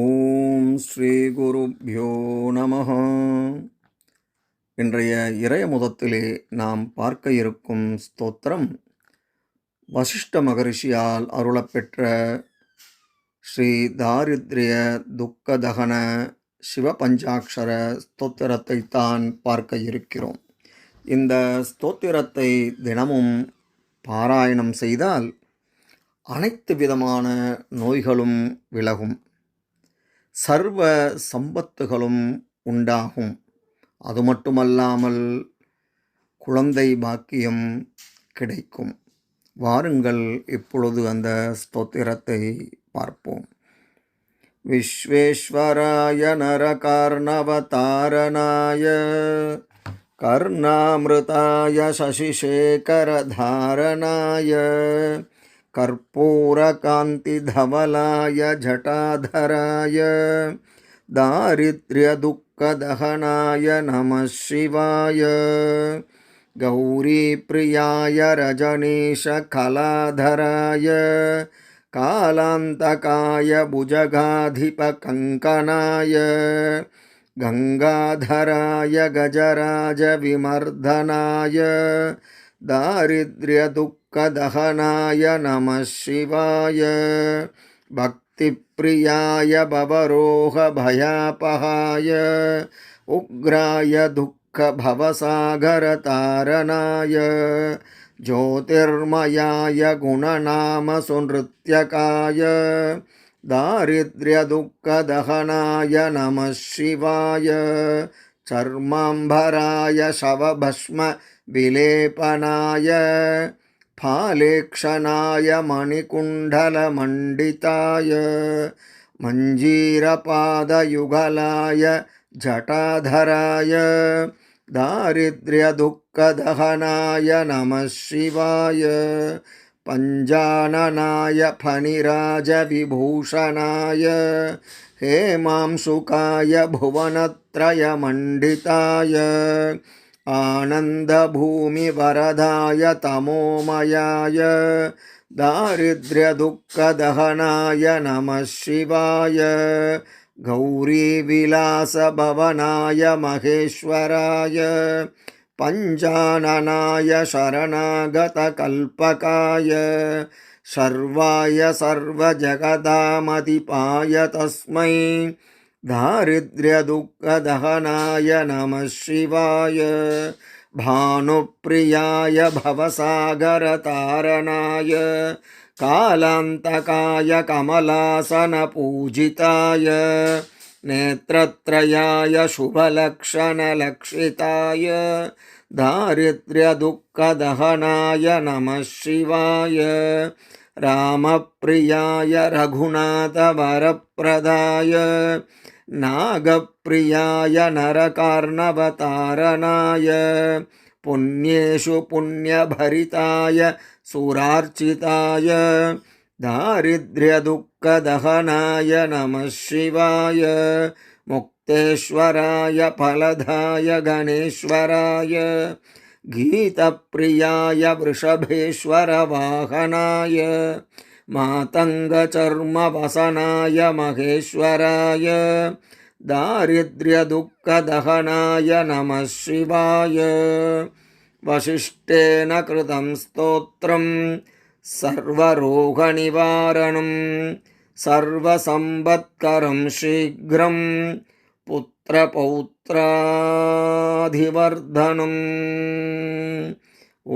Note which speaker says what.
Speaker 1: ஓம் ஸ்ரீ குருப்யோ நமஹ. இன்றைய இறையமுதத்திலே நாம் பார்க்க இருக்கும் ஸ்தோத்திரம் வசிஷ்ட மகரிஷியால் அருளப்பெற்ற ஸ்ரீ தாரித்ரிய துக்கதகன சிவபஞ்சாட்சர ஸ்தோத்திரத்தைத்தான் பார்க்க இருக்கிறோம். இந்த ஸ்தோத்திரத்தை தினமும் பாராயணம் செய்தால் அனைத்து விதமான நோய்களும் விலகும், சர்வ சம்பத்துகளும் உண்டாகும். அது மட்டுமல்லாமல் குழந்தை பாக்கியம் கிடைக்கும். வாருங்கள் இப்பொழுது அந்த ஸ்தோத்திரத்தை பார்ப்போம். விஸ்வேஸ்வராய நரகார்ணவதாரணாய கர்ணாமிருதாய சசிசேகரதாரணாய கற்பூரகாந்திதவலாய ஜட்டாதராய தாரித்ர்யதுக்கதஹனாய நமः சிவாய கௌரிப்ரியாய ரஜனீஷகலாதராய காலாந்தகாய புஜகாதிபகங்கனாய கங்காதராய கஜராஜ விமர்தனாய தாரித்ர்யதுக்கதஹனாய நமः சிவாய பக்திப்ரியாய பவரோக பயாபகாய உக்ராய துக்க பவசாகரதாரணாய ஜோதிர்மயாய குணநாம சுன்ருத்யகாய தாரித்ர்யதுக்கதஹனாய நமः சிவாய சர்மாம்பராய சவபஸ்ம விலேபனாய फालेक्षणाय मणिकुण्डलमण्डिताय मञ्जीरपादयुगलाय जटाधराय दारिद्र्यदुःखदहनाय नमः शिवाय पञ्जाननाय फणिराजविभूषणाय हेमांशुकाय भुवनत्रयमण्डिताय आनन्दभूमिवरदाय तमोमयाय दारिद्र्यदुःखदहनाय नमः शिवाय गौरीविलासभवनाय महेश्वराय पञ्चाननाय शरणागतकल्पकाय सर्वाय सर्वजगदामधिपाय तस्मै दारिद्र्यदुःखदहनाय नमः शिवाय भानुप्रियाय भवसागरतारणाय कालान्तकाय कमलासनपूजिताय नेत्रत्रयाय शुभलक्षणलक्षिताय दारिद्र्यदुःखदहनाय नमः शिवाय रामप्रियाय रघुनाथवरप्रदाय नागप्रियाय नरकार्णवतारणाय पुण्येषु पुण्यभरिताय सुरार्चिताय दारिद्र्यदुःखदहनाय नमः शिवाय मुक्तेश्वराय फलदाय गणेश्वराय गीतप्रियाय वृषभेश्वरवाहनाय मातङ्गचर्मवसनाय महेश्वराय दारिद्र्यदुःखदहनाय नमः शिवाय वसिष्ठेन कृतं स्तोत्रं सर्वरोगनिवारणं सर्वसम्पत्करं शीघ्रं पुत्रपौत्राधिवर्धनम्. ॐ